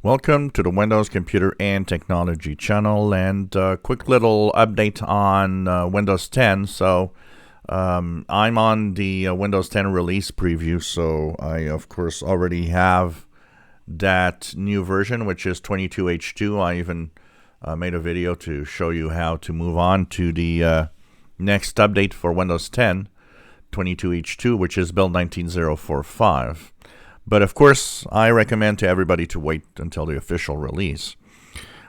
Welcome to the Windows Computer and Technology channel, and quick little update on Windows 10. I'm on the Windows 10 release preview, so I of course already have that new version, which is 22H2. I even made a video to show you how to move on to the next update for Windows 10, 22H2, which is build 19045. But of course, I recommend to everybody to wait until the official release.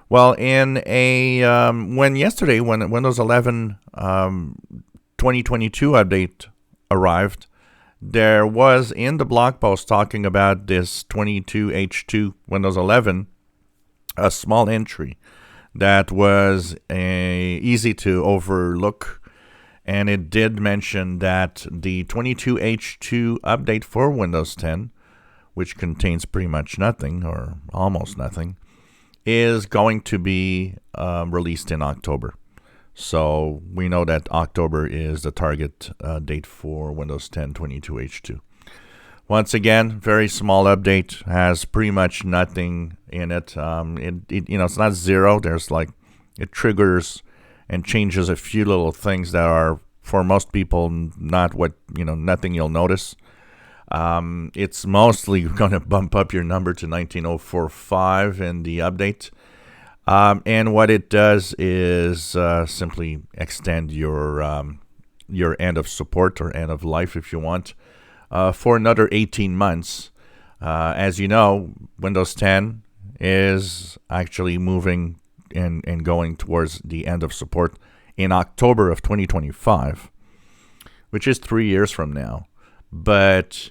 Well, when Windows 11 2022 update arrived, there was in the blog post talking about this 22H2 Windows 11 a small entry that was easy to overlook, and it did mention that the 22H2 update for Windows 10, which contains pretty much nothing or almost nothing, is going to be released in October. So we know that October is the target date for Windows 10 22H2. Once again, very small update, has pretty much nothing in it. It's not zero. There's it triggers and changes a few little things that are, for most people, nothing you'll notice. It's mostly going to bump up your number to 19045 in the update. And what it does is simply extend your end of support or end of life, if you want, for another 18 months. As you know, Windows 10 is actually moving and going towards the end of support in October of 2025, which is 3 years from now. But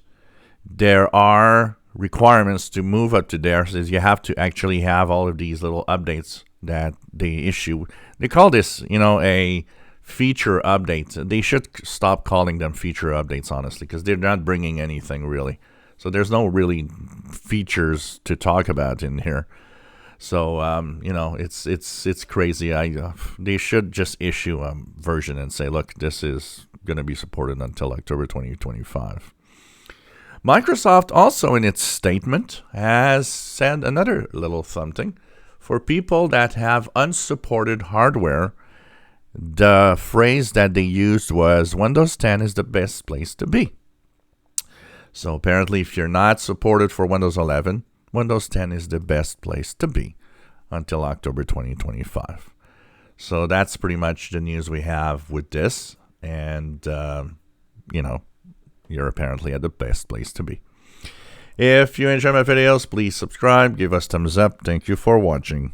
there are requirements to move up to there, so you have to actually have all of these little updates that they issue. They call this, a feature update. They should stop calling them feature updates, honestly, because they're not bringing anything really. So there's no really features to talk about in here. So it's crazy. They should just issue a version and say, look, this is going to be supported until October 2025. Microsoft also in its statement has said another little something. For people that have unsupported hardware, the phrase that they used was Windows 10 is the best place to be. So apparently if you're not supported for Windows 11, Windows 10 is the best place to be until October 2025. So that's pretty much the news we have with this. And, you're apparently at the best place to be. If you enjoy my videos, please subscribe, give us thumbs up. Thank you for watching.